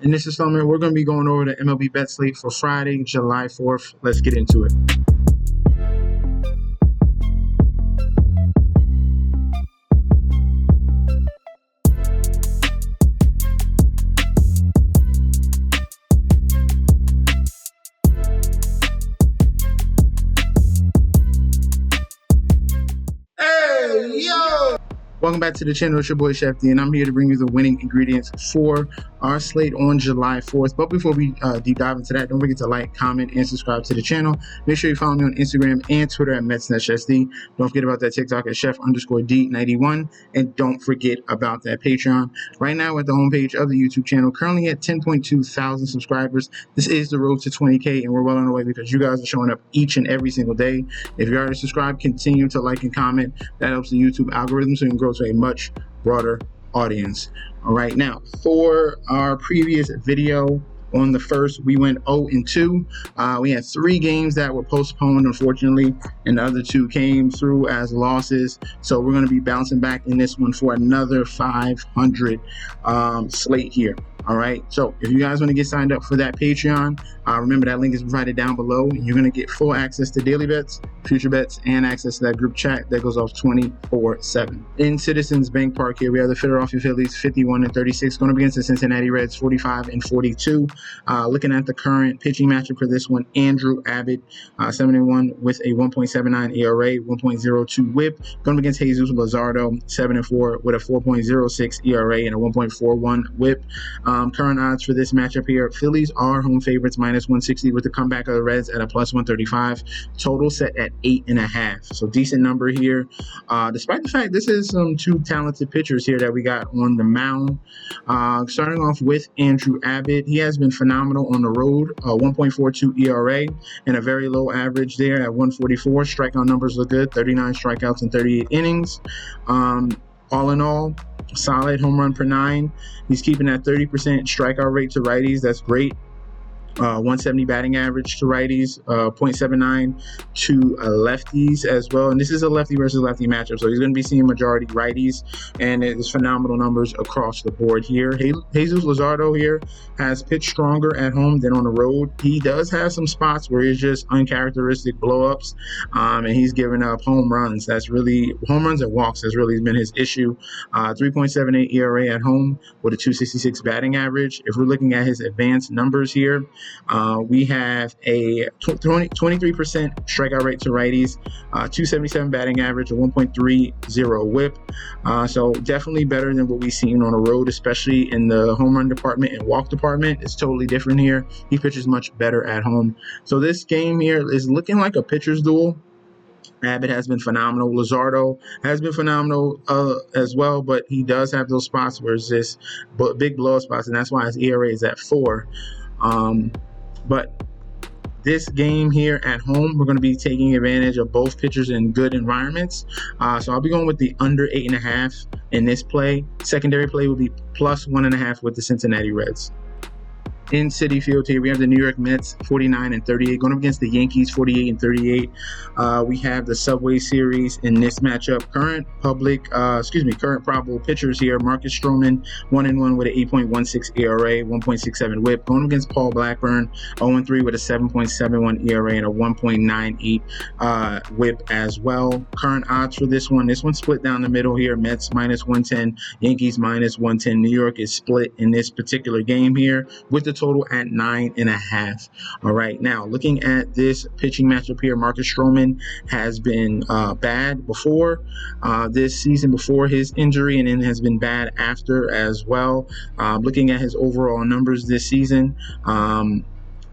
In this installment, we're going to be going over the MLB bet slate for Friday, July 4th. Let's get into it. Welcome back to the channel. It's your boy Chef D, and I'm here to bring you the winning ingredients for our slate on July 4th. But before we deep dive into that, don't forget to like, comment, and subscribe to the channel. Make sure you follow me on Instagram and Twitter at MetsNetSD. Don't forget about that TikTok at Chef_D91, and don't forget about that Patreon. Right now at the homepage of the YouTube channel, currently at 10.2 thousand subscribers. This is the road to 20K, and we're well on our way because you guys are showing up each and every single day. If you're already subscribed, continue to like and comment. That helps the YouTube algorithm so you can grow to a much broader audience. All right, now for our previous video on the first, we went 0-2. We had 3 games that were postponed, unfortunately, and the other 2 came through as losses. So we're going to be bouncing back in this one for another 500 slate here. All right, so if you guys want to get signed up for that Patreon, remember that link is provided down below, and you're going to get full access to daily bets, future bets, and access to that group chat that goes off 24/7. In Citizens Bank Park here, we have the Philadelphia Phillies 51-36 going up against the Cincinnati Reds 45-42. Looking at the current pitching matchup for this one, Andrew Abbott 7-1 with a 1.79 ERA, 1.02 WHIP, going up against Jesus Luzardo 7-4 with a 4.06 ERA and a 1.41 WHIP. Current odds for this matchup here, Phillies are home favorites -160 with the comeback of the Reds at a +135. Total set at 8.5. So decent number here. Despite the fact this is some 2 talented pitchers here that we got on the mound. Starting off with Andrew Abbott, he has been phenomenal on the road. 1.42 ERA and a very low average there at 144. Strikeout numbers look good. 39 strikeouts in 38 innings. All in all, solid home run per 9. He's keeping that 30% strikeout rate to righties. That's great. 170 batting average to righties, 0.79 to lefties as well. And this is a lefty versus lefty matchup, so he's going to be seeing majority righties, and it's phenomenal numbers across the board here. Jesus Luzardo here has pitched stronger at home than on the road. He does have some spots where it's just uncharacteristic blow-ups, and he's giving up home runs. That's really home runs and walks has really been his issue. 3.78 ERA at home with a 266 batting average. If we're looking at his advanced numbers here, we have a 23% strikeout rate to righties, 277 batting average, a 1.30 WHIP. So definitely better than what we've seen on the road, especially in the home run department and walk department. It's totally different here. He pitches much better at home. So this game here is looking like a pitcher's duel. Abbott has been phenomenal. Luzardo has been phenomenal as well, but he does have those spots where it's just big blow spots, and that's why his ERA is at 4. But this game here at home, we're going to be taking advantage of both pitchers in good environments. So I'll be going with the under 8.5 in this play. Secondary play will be +1.5 with the Cincinnati Reds. In Citi Field here, we have the New York Mets 49-38 going up against the Yankees 48-38. We have the Subway Series in this matchup. Current probable pitchers here: Marcus Stroman 1-1 with an 8.16 ERA, 1.67 WHIP, going against Paul Blackburn 0-3 with a 7.71 ERA and a 1.98 WHIP as well. Current odds for this one split down the middle here: Mets -110, Yankees -110. New York is split in this particular game here with the total at 9.5. All right, now looking at this pitching matchup here, Marcus Stroman has been bad before this season, before his injury, and then has been bad after as well. Looking at his overall numbers this season,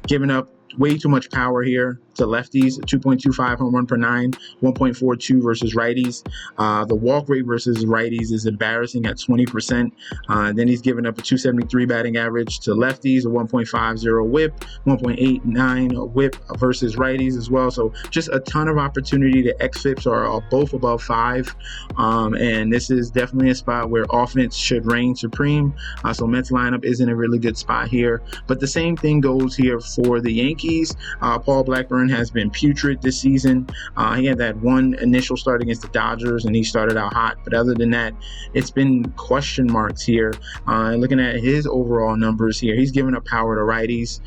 giving up way too much power here to lefties, 2.25 home run per 9, 1.42 versus righties. The walk rate versus righties is embarrassing at 20%. Then he's given up a 273 batting average to lefties, a 1.50 whip, 1.89 whip versus righties as well. So just a ton of opportunity. The xFIPs are both above 5. And this is definitely a spot where offense should reign supreme. So Mets lineup is in a really good spot here. But the same thing goes here for the Yankees. Paul Blackburn run has been putrid this season. He had that one initial start against the Dodgers, and he started out hot. But other than that, it's been question marks here. Looking at his overall numbers here, he's giving up power to righties,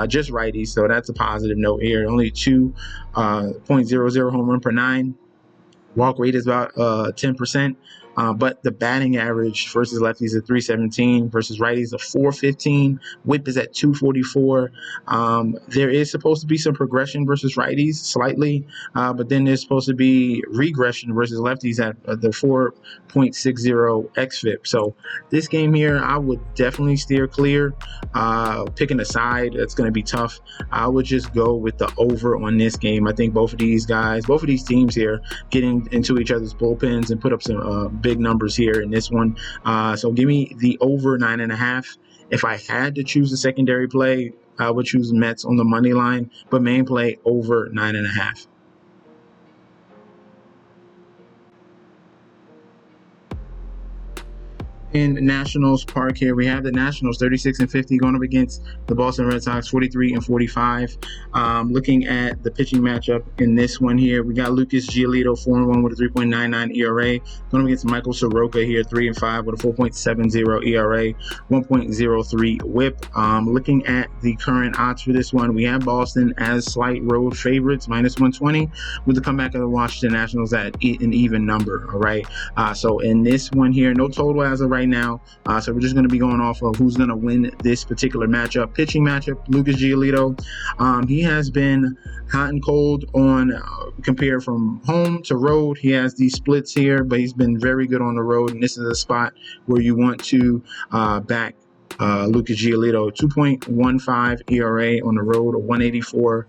just righties. So that's a positive note here. Only 2.00 home run per nine. Walk rate is about 10%. But the batting average versus lefties at 317 versus righties at 415. Whip is at 244. There is supposed to be some progression versus righties slightly, but then there's supposed to be regression versus lefties at the 4.60 xFIP. So this game here, I would definitely steer clear. Picking a side, it's going to be tough. I would just go with the over on this game. I think both of these teams here, getting into each other's bullpens and put up some big numbers here in this one. So give me the over 9.5. If I had to choose a secondary play, I would choose Mets on the money line, but main play over 9.5. In Nationals Park here, we have the Nationals 36-50 going up against the Boston Red Sox 43-45. Looking at the pitching matchup in this one here, we got Lucas Giolito 4-1 with a 3.99 ERA going up against Michael Soroka here 3-5 with a 4.70 ERA, 1.03 WHIP. Looking at the current odds for this one, we have Boston as slight road favorites -120 with the comeback of the Washington Nationals at an even number. All right. So in this one here, no total as of right now, so we're just going to be going off of who's going to win this particular matchup. Pitching matchup, Lucas Giolito. He has been hot and cold on compared from home to road. He has these splits here, but he's been very good on the road, and this is a spot where you want to back Lucas Giolito. 2.15 ERA on the road, a 184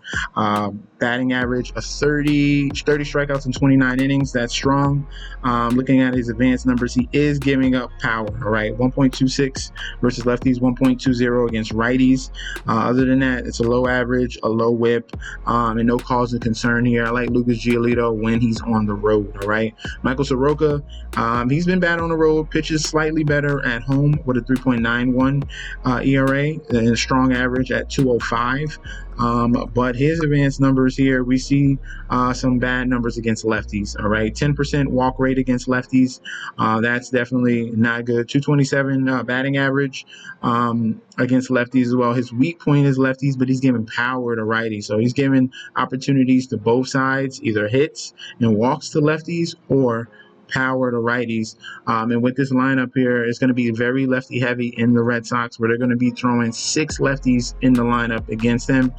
batting average, a 30 strikeouts in 29 innings. That's strong. Looking at his advanced numbers, he is giving up power. All right, 1.26 versus lefties, 1.20 against righties. Other than that, it's a low average, a low whip, and no cause of concern here. I like Lucas Giolito when he's on the road. All right, Michael Soroka, he's been bad on the road, pitches slightly better at home with a 3.91 ERA and a strong average at 205. But his advanced numbers here, we see some bad numbers against lefties. All right, 10% walk rate against lefties. That's definitely not good. 227 batting average against lefties as well. His weak point is lefties, but he's giving power to righties. So he's giving opportunities to both sides, either hits and walks to lefties or power to righties. And with this lineup here, it's going to be very lefty heavy in the Red Sox, where they're going to be throwing 6 lefties in the lineup against them.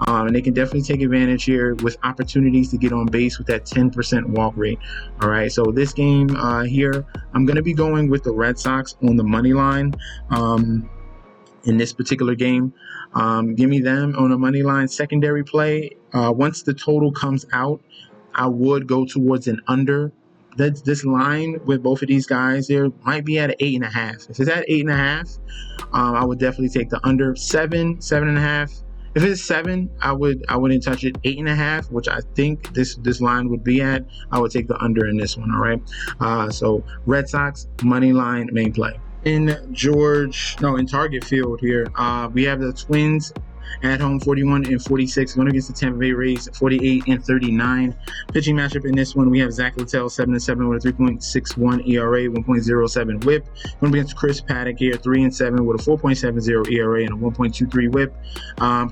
And they can definitely take advantage here with opportunities to get on base with that 10% walk rate. All right, so this game here, I'm going to be going with the Red Sox on the money line in this particular game. Give me them on the money line. Secondary play, once the total comes out, I would go towards an under. This line with both of these guys there might be at an 8.5. If it's at 8.5, I would definitely take the under. 7.5. If it's 7, I wouldn't touch it. 8.5, which I think this line would be at, I would take the under in this one. All right. So Red Sox money line main play. In Target Field here, we have the Twins at home 41-46, going against the Tampa Bay Rays 48-39. Pitching matchup in this one, we have Zach Littell 7-7 with a 3.61 ERA, 1.07 WHIP. Going against Chris Paddock here 3-7 with a 4.70 ERA and a 1.23 WHIP.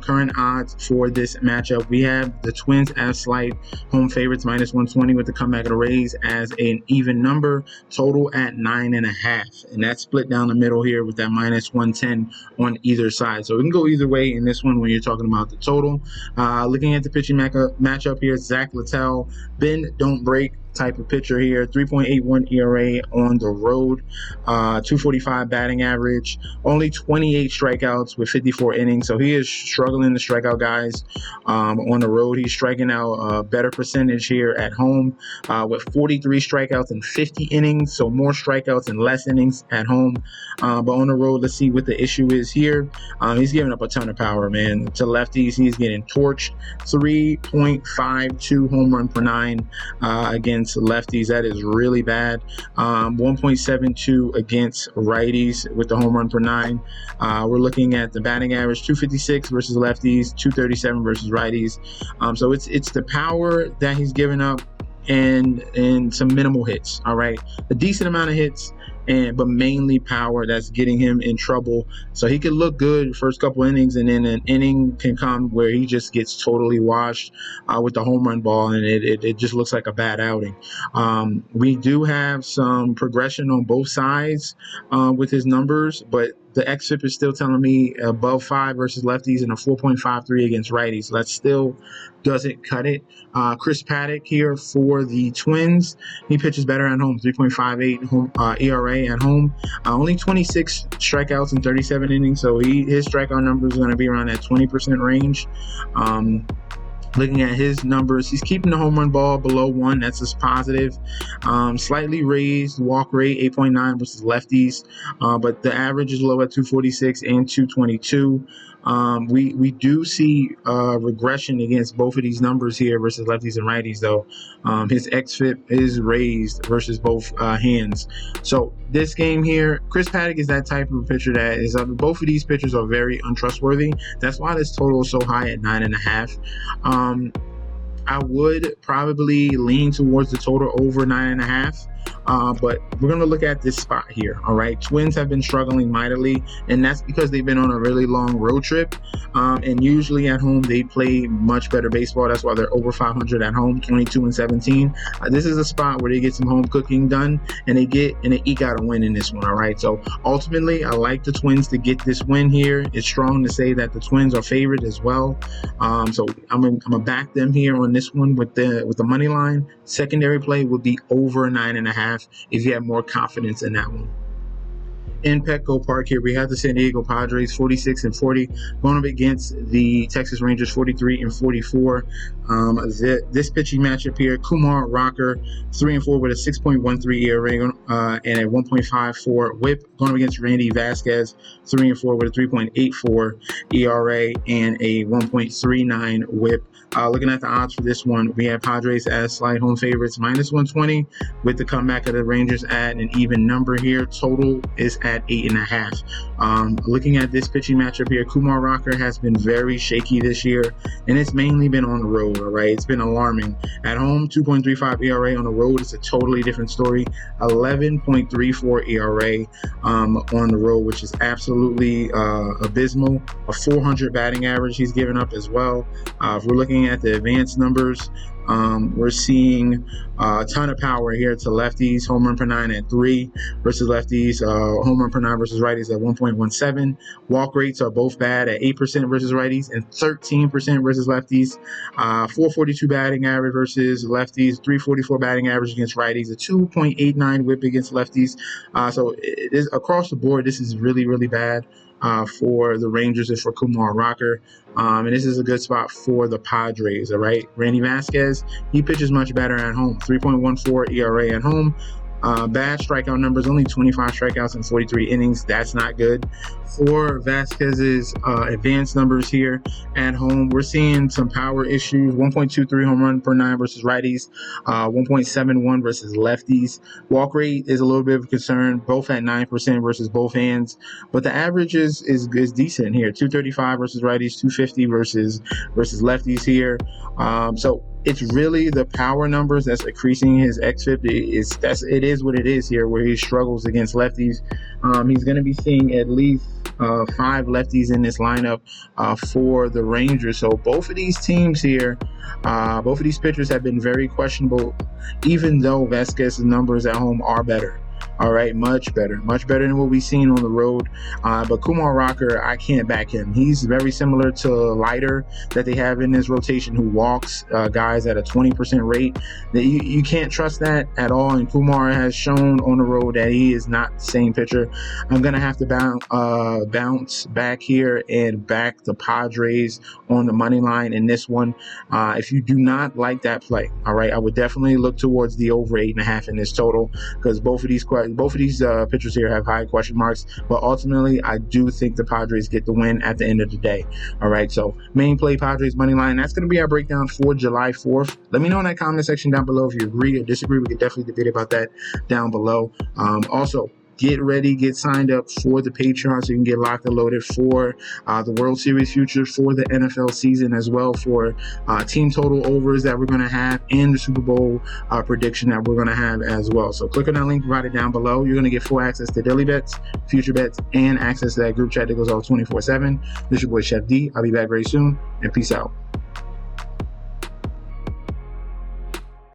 Current odds for this matchup, we have the Twins as slight home favorites -120 with the comeback of the Rays as an even number. Total at 9.5, and that's split down the middle here with that -110 on either side. So we can go either way in this one when you're talking about the total. Looking at the pitching matchup here, Zach Littell, bend, don't break type of pitcher here. 3.81 ERA on the road, 245 batting average, only 28 strikeouts with 54 innings. So he is struggling to strike out guys on the road. He's striking out a better percentage here at home with 43 strikeouts and 50 innings. So more strikeouts and less innings at home. But on the road, let's see what the issue is here. He's giving up a ton of power, man. To lefties, he's getting torched. 3.52 home run per 9 against against lefties. That is really bad. 1.72 against righties with the home run per 9. We're looking at the batting average, 256 versus lefties, 237 versus righties. So it's the power that he's given up and some minimal hits. All right, a decent amount of hits, but mainly power that's getting him in trouble. So he could look good first couple innings, and then an inning can come where he just gets totally washed with the home run ball, and it just looks like a bad outing. We do have some progression on both sides with his numbers, but the xFIP is still telling me above 5 versus lefties and a 4.53 against righties. So that still doesn't cut it. Chris Paddock here for the Twins. He pitches better at home, 3.58 home ERA at home. Only 26 strikeouts in 37 innings, so his strikeout number is going to be around that 20% range. Looking at his numbers, he's keeping the home run ball below 1. That's just positive. Slightly raised walk rate, 8.9 versus lefties, but the average is low at 246 and 222. We do see regression against both of these numbers here versus lefties and righties, though. His xFIP is raised versus both hands. So this game here, Chris Paddock is that type of pitcher that is both of these pitchers are very untrustworthy. That's why this total is so high at 9.5. I would probably lean towards the total over 9.5. But we're going to look at this spot here. All right. Twins have been struggling mightily, and that's because they've been on a really long road trip. And usually at home, they play much better baseball. That's why they're over 500 at home, 22-17. This is a spot where they get some home cooking done, and they eke out a win in this one. All right. So ultimately, I like the Twins to get this win here. It's strong to say that the Twins are favored as well. So I'm gonna back them here on this one with the money line. Secondary play would be over 9.5 if you have more confidence in that one. In Petco Park here, we have the San Diego Padres 46-40 going up against the Texas Rangers 43-44. This pitching matchup here, Kumar Rocker 3-4 with a 6.13 ERA and a 1.54 WHIP, going up against Randy Vasquez 3-4 with a 3.84 ERA and a 1.39 WHIP. Looking at the odds for this one, we have Padres as slight home favorites, -120, with the comeback of the Rangers at an even number here. Total is at 8.5. Looking at this pitching matchup here, Kumar Rocker has been very shaky this year, and it's mainly been on the road. All right, it's been alarming. At home, 2.35 ERA. On the road, it's a totally different story. 11.34 ERA on the road, which is absolutely abysmal. A 400 batting average he's given up as well. If we're looking at the advanced numbers, we're seeing a ton of power here to lefties. Home run per 9 at 3 versus lefties. Home run per 9 versus righties at 1.17. Walk rates are both bad at 8% versus righties and 13% versus lefties. 442 batting average versus lefties. 344 batting average against righties. A 2.89 whip against lefties. So it is across the board. This is really, really bad for the Rangers and for Kumar Rocker. And this is a good spot for the Padres, all right? Randy Vasquez, he pitches much better at home. 3.14 ERA at home. Bad strikeout numbers, only 25 strikeouts in 43 innings. That's not good. For Vasquez's advanced numbers here at home, we're seeing some power issues. 1.23 home run per 9 versus righties, 1.71 versus lefties. Walk rate is a little bit of a concern, both at 9% versus both hands. But the average is decent here. 235 versus righties, 250 versus lefties here. So it's really the power numbers that's increasing his xFIP. It is what it is here, where he struggles against lefties. He's going to be seeing at least 5 lefties in this lineup for the Rangers. So both of these teams here, both of these pitchers have been very questionable, even though Vasquez's numbers at home are better. All right, much better than what we've seen on the road. But Kumar Rocker, I can't back him. He's very similar to Leiter that they have in this rotation, who walks guys at a 20% rate. You can't trust that at all. And Kumar has shown on the road that he is not the same pitcher. I'm gonna have to bounce back here and back the Padres on the money line in this one. If you do not like that play, all right, I would definitely look towards the over 8.5 in this total, because both of these both of these pitchers here have high question marks, but ultimately I do think the Padres get the win at the end of the day. All right, so main play Padres money line. That's going to be our breakdown for July 4th. Let me know in that comment section down below if you agree or disagree. We could definitely debate about that down below. Also, get ready, get signed up for the Patreon so you can get locked and loaded for the World Series future, for the NFL season as well, for team total overs that we're going to have, and the Super Bowl prediction that we're going to have as well. So click on that link provided down below. You're going to get full access to daily bets, future bets, and access to that group chat that goes off 24/7. This is your boy Chef D. I'll be back very soon, and peace out.